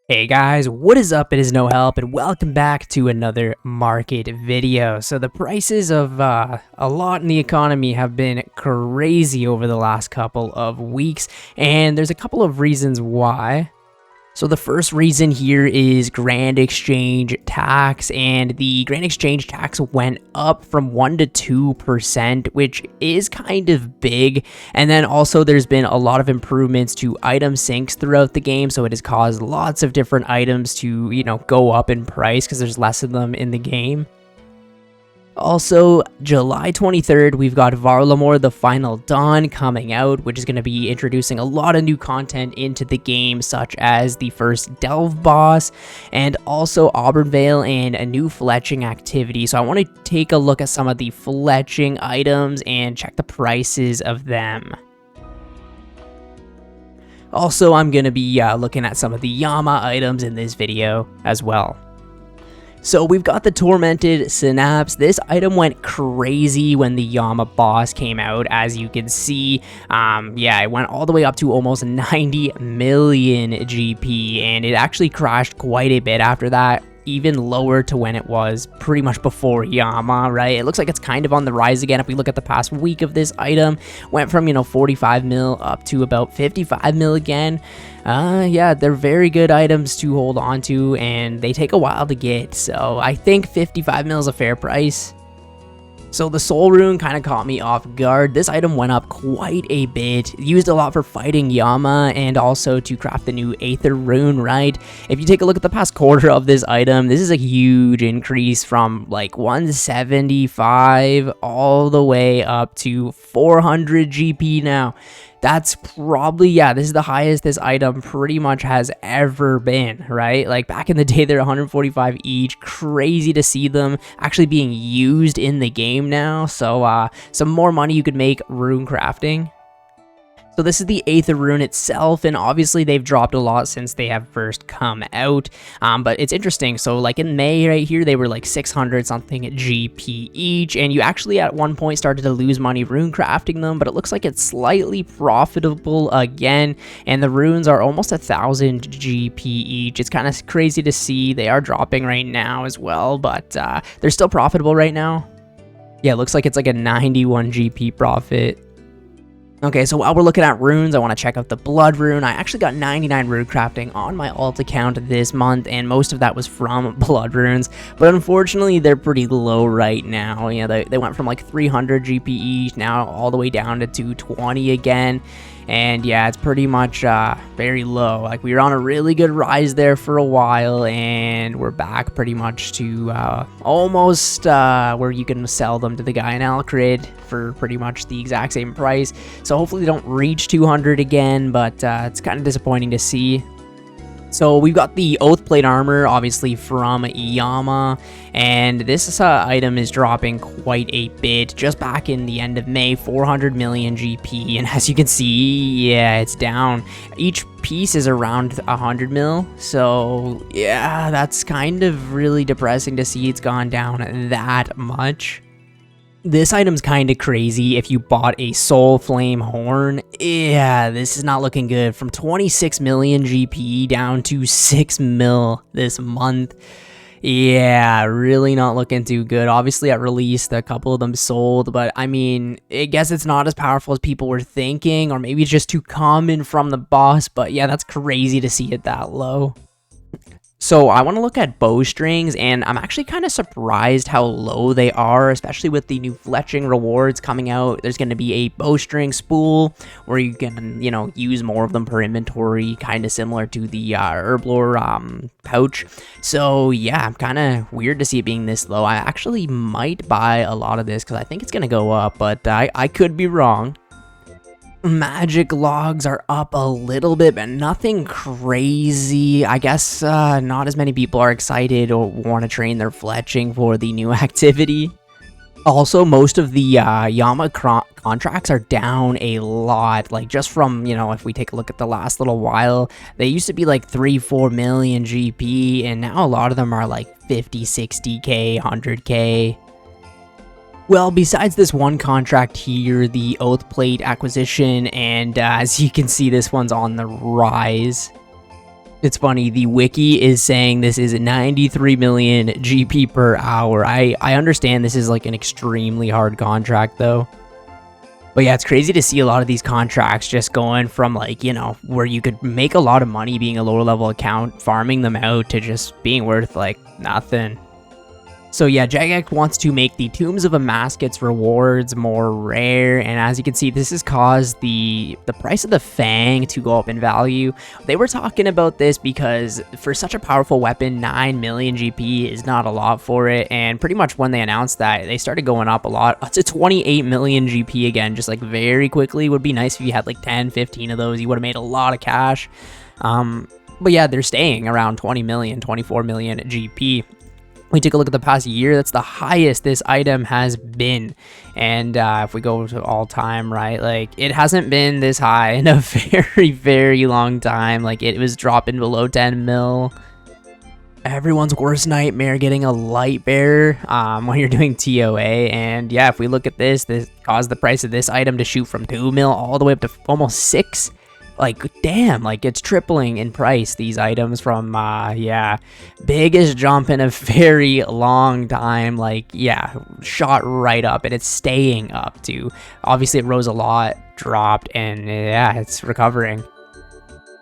Hey guys, what is up? It is No Help and welcome back to another market video. So the prices of a lot in the economy have been crazy over the last couple of weeks, and there's a couple of reasons why. So the first reason here is grand exchange tax, and the grand exchange tax went up from 1 to 2%, which is kind of big. And then also there's been a lot of improvements to item syncs throughout the game, so it has caused lots of different items to, go up in price because there's less of them in the game. Also, July 23rd, we've got Varlamore The Final Dawn coming out, which is going to be introducing a lot of new content into the game, such as the first Delve boss, and also Auburn and a new fletching activity. So I want to take a look at some of the fletching items and check the prices of them. Also, I'm going to be looking at some of the Yama items in this video as well. So we've got the Tormented Synapse. This item went crazy when the Yama boss came out, as you can see. It went all the way up to almost 90 million GP, and it actually crashed quite a bit after that, even lower to when it was pretty much before Yama, right? It looks like it's kind of on the rise again. If we look at the past week of this item, went from, 45 mil up to about 55 mil again. Yeah, they're very good items to hold on to, and they take a while to get, so I think 55 mil is a fair price. So the Soul Rune kind of caught me off guard. This item went up quite a bit, used a lot for fighting Yama and also to craft the new Aether Rune, right? If you take a look at the past quarter of this item, this is a huge increase from like 175 all the way up to 400 GP now. That's probably, this is the highest this item pretty much has ever been, right? Like back in the day, they're 145 each. Crazy to see them actually being used in the game now. So some more money you could make rune crafting. So this is the Aether Rune itself, and obviously they've dropped a lot since they have first come out, but it's interesting. So like in May right here, they were like 600 something GP each, and you actually at one point started to lose money rune crafting them, but it looks like it's slightly profitable again, and the runes are almost 1,000 GP each. It's kind of crazy to see. They are dropping right now as well, but they're still profitable right now. Yeah, it looks like it's like a 91 GP profit. Okay, so while we're looking at runes, I want to check out the Blood Rune. I actually got 99 rune crafting on my alt account this month, and most of that was from Blood Runes, but unfortunately, they're pretty low right now. They went from like 300 GP each, now all the way down to 220 again. And yeah, it's pretty much very low. Like we were on a really good rise there for a while, and we're back pretty much to almost where you can sell them to the guy in Alcrid for pretty much the exact same price. So hopefully they don't reach 200 again, but it's kind of disappointing to see. So we've got the Oath Plate Armor, obviously from Yama, and this item is dropping quite a bit. Just back in the end of May, 400 million GP, and as you can see, yeah, it's down. Each piece is around 100 mil, so yeah, that's kind of really depressing to see it's gone down that much. This item's kind of crazy if you bought a Soul Flame Horn. Yeah, this is not looking good. From 26 million GP down to 6 mil this month. Yeah, really not looking too good. Obviously, at release, a couple of them sold, but I mean, I guess it's not as powerful as people were thinking, or maybe it's just too common from the boss, but yeah, that's crazy to see it that low. So I want to look at bowstrings, and I'm actually kind of surprised how low they are, especially with the new fletching rewards coming out. There's going to be a bowstring spool where you can, use more of them per inventory, kind of similar to the Herblore pouch. So yeah, I'm kind of weird to see it being this low. I actually might buy a lot of this because I think it's going to go up, but I could be wrong. Magic logs are up a little bit, but nothing crazy. I guess not as many people are excited or want to train their fletching for the new activity. Also, most of the Yama contracts are down a lot. Like just from, if we take a look at the last little while, they used to be like 3-4 million GP, and now a lot of them are like 50, 60k, 100k. Well, besides this one contract here, the Oath Plate acquisition, and as you can see, this one's on the rise. It's funny, the wiki is saying this is 93 million GP per hour. I understand this is like an extremely hard contract though. But yeah, it's crazy to see a lot of these contracts just going from like, you know, where you could make a lot of money being a lower level account, farming them out to just being worth like nothing. So yeah, Jagex wants to make the Tombs of Amasket's rewards more rare, and as you can see, this has caused the price of the Fang to go up in value. They were talking about this because for such a powerful weapon, 9 million GP is not a lot for it, and pretty much when they announced that, they started going up a lot to 28 million GP again, just like very quickly. Would be nice if you had like 10, 15 of those. You would have made a lot of cash. But yeah, they're staying around 20 million, 24 million GP. We take a look at the past year, that's the highest this item has been. And if we go to all time, right, like it hasn't been this high in a very, very long time. Like it was dropping below 10 mil. Everyone's worst nightmare, getting a light bearer when you're doing TOA. And yeah, if we look at this caused the price of this item to shoot from 2 mil all the way up to almost 6. Like, damn, like it's tripling in price, these items from, yeah, biggest jump in a very long time. Like, yeah, shot right up, and it's staying up too. Obviously, it rose a lot, dropped, and yeah, it's recovering.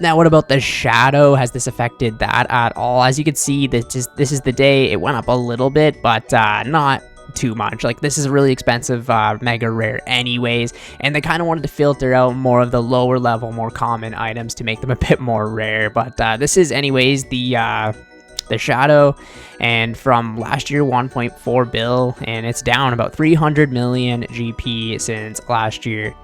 Now, what about the shadow? Has this affected that at all? As you can see, this is the day it went up a little bit, but not too much. Like this is a really expensive mega rare anyways, and they kind of wanted to filter out more of the lower level, more common items to make them a bit more rare. But this is anyways the shadow, and from last year 1.4 bill, and it's down about 300 million GP since last year.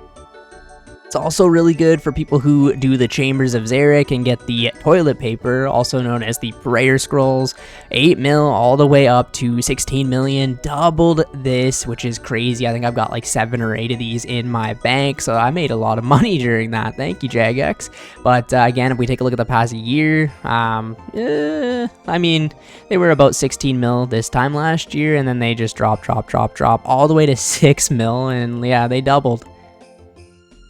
It's also really good for people who do the Chambers of Xeric and get the toilet paper, also known as the prayer scrolls. 8 mil all the way up to 16 million, doubled this, which is crazy. I think I've got like 7 or 8 of these in my bank, so I made a lot of money during that. Thank you, Jagex. But again, if we take a look at the past year, I mean, they were about 16 mil this time last year, and then they just drop all the way to 6 mil, and yeah, they doubled.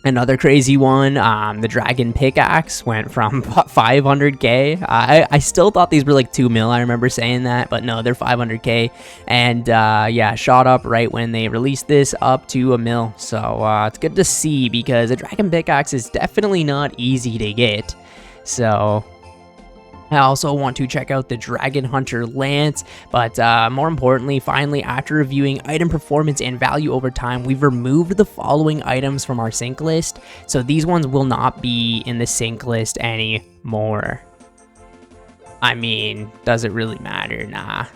Another crazy one, the Dragon Pickaxe went from 500k. I still thought these were like 2 mil, I remember saying that, but no, they're 500k. And yeah, shot up right when they released this up to 1 mil. So it's good to see, because a Dragon Pickaxe is definitely not easy to get. So I also want to check out the Dragon Hunter Lance, but more importantly, finally, after reviewing item performance and value over time, we've removed the following items from our sync list, so these ones will not be in the sync list anymore. I mean, does it really matter? Nah.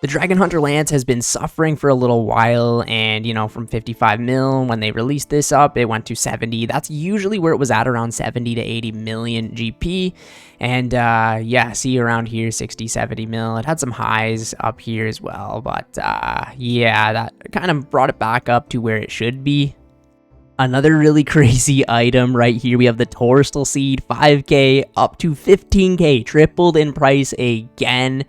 The Dragon Hunter Lance has been suffering for a little while, and, you know, from 55 mil, when they released this up, it went to 70. That's usually where it was at, around 70 to 80 million GP. And, yeah, see around here, 60, 70 mil. It had some highs up here as well, but, yeah, that kind of brought it back up to where it should be. Another really crazy item right here, we have the Torstal Seed, 5k up to 15k, tripled in price again.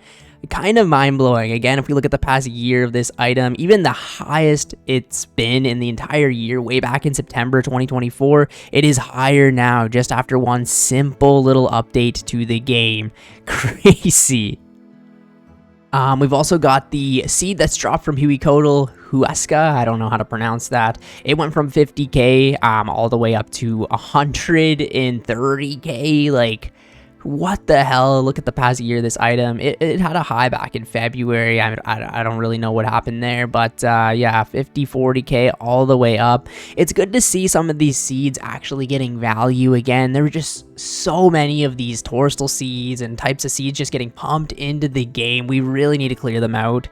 Kind of mind-blowing. Again, if we look at the past year of this item, even the highest it's been in the entire year, way back in September 2024, it is higher now, just after one simple little update to the game. Crazy. We've also got the seed that's dropped from Huasca. I don't know how to pronounce that. It went from 50k all the way up to 130k. Like, what the hell? Look at the past year, this item. It had a high back in February. I don't really know what happened there, but yeah, 50, 40k all the way up. It's good to see some of these seeds actually getting value again. There were just so many of these Torstal seeds and types of seeds just getting pumped into the game. We really need to clear them out.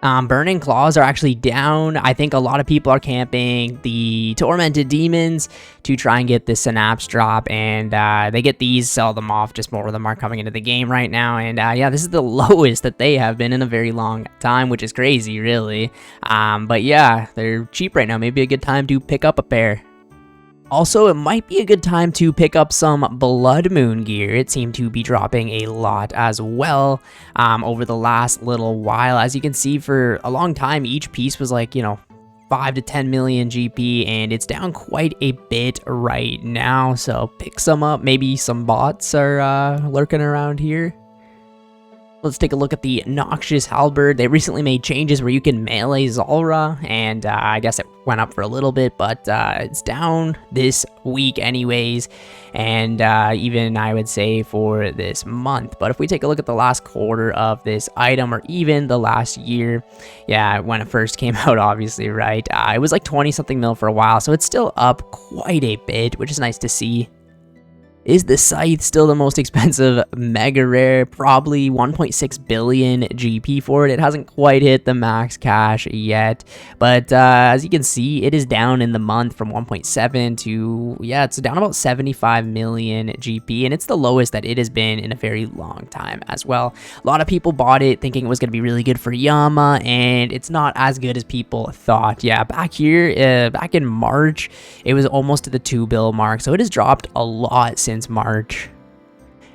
Burning Claws are actually down. I think a lot of people are camping the Tormented Demons to try and get the Synapse drop, and they get these, sell them off, just more of them are coming into the game right now, and yeah, this is the lowest that they have been in a very long time, which is crazy, really. But yeah, they're cheap right now. Maybe a good time to pick up a pair. Also, it might be a good time to pick up some Blood Moon gear. It seemed to be dropping a lot as well over the last little while. As you can see, for a long time, each piece was like, you know, 5 to 10 million GP, and it's down quite a bit right now, so pick some up. Maybe some bots are lurking around here. Let's take a look at the Noxious Halberd. They recently made changes where you can melee Zulrah, and I guess it went up for a little bit, but it's down this week anyways, and even I would say for this month. But if we take a look at the last quarter of this item, or even the last year, yeah, when it first came out, obviously, right? It was like 20-something mil for a while, so it's still up quite a bit, which is nice to see. Is the Scythe still the most expensive mega rare? Probably 1.6 billion GP for it. It hasn't quite hit the max cash yet, but as you can see, it is down in the month from 1.7 to, yeah, it's down about 75 million GP, and it's the lowest that it has been in a very long time as well. A lot of people bought it thinking it was going to be really good for Yama, and it's not as good as people thought. Yeah, back here, back in March, it was almost to the 2 bill mark, so it has dropped a lot since March.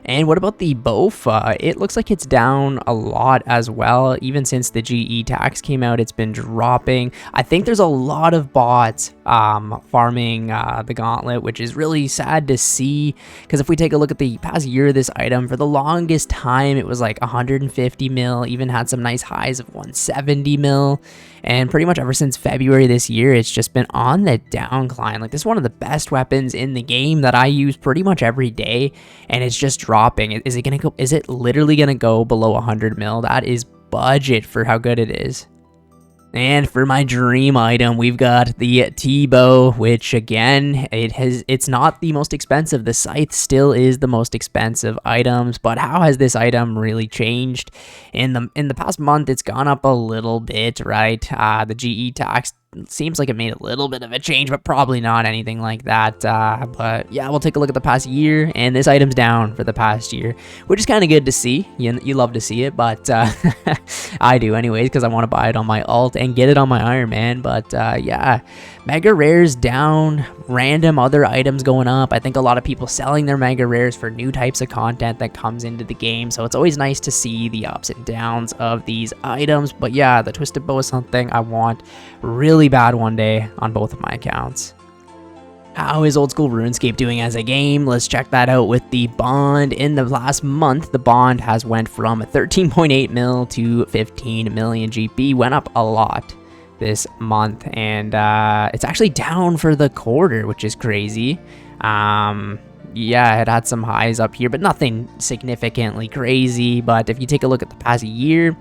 And what about the Bofa? It looks like it's down a lot as well. Even since the GE tax came out, it's been dropping. I think there's a lot of bots farming the gauntlet, which is really sad to see, because if we take a look at the past year of this item, for the longest time it was like 150 mil, even had some nice highs of 170 mil, and pretty much ever since February this year, it's just been on the downcline. Like, this is one of the best weapons in the game that I use pretty much every day, and it's just dropping. Is it gonna go? Is it literally gonna go below 100 mil? That is budget for how good it is. And for my dream item, we've got the T-Bow, which again, it's not the most expensive. The Scythe still is the most expensive items, but how has this item really changed? In the past month, it's gone up a little bit, right? The GE tax seems like it made a little bit of a change, but probably not anything like that. But yeah, we'll take a look at the past year, and this item's down for the past year, which is kind of good to see. You love to see it, but I do anyways, because I want to buy it on my alt and get it on my Ironman. But yeah, mega rares down, random other items going up. I think a lot of people selling their mega rares for new types of content that comes into the game, so it's always nice to see the ups and downs of these items. But yeah, the Twisted Bow is something I want really bad one day on both of my accounts. How is Oldschool Runescape doing as a game? Let's check that out with the bond. In the last month, the bond has went from 13.8 mil to 15 million GP. Went up a lot this month, and it's actually down for the quarter, which is crazy. Yeah, it had some highs up here, but nothing significantly crazy. But if you take a look at the past year,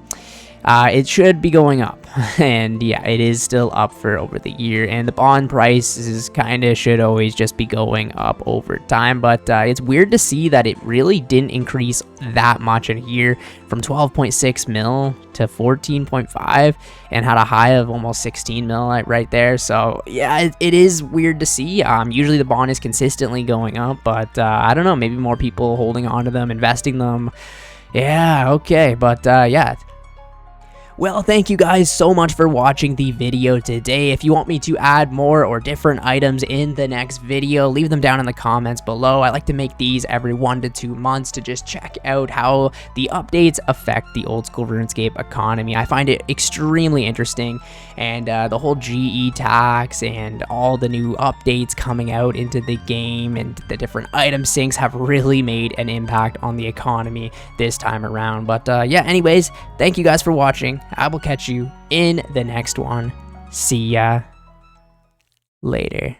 it should be going up, and yeah, it is still up for over the year, and the bond prices kind of should always just be going up over time. But it's weird to see that it really didn't increase that much in a year, from 12.6 mil to 14.5, and had a high of almost 16 mil right there. So yeah, it is weird to see. Usually the bond is consistently going up, but I don't know, maybe more people holding on to them, investing them. Yeah, okay, but yeah. Well, thank you guys so much for watching the video today. If you want me to add more or different items in the next video, leave them down in the comments below. I like to make these every 1 to 2 months to just check out how the updates affect the Oldschool Runescape economy. I find it extremely interesting, and the whole GE tax and all the new updates coming out into the game and the different item syncs have really made an impact on the economy this time around. But yeah, anyways, thank you guys for watching. I will catch you in the next one. See ya later.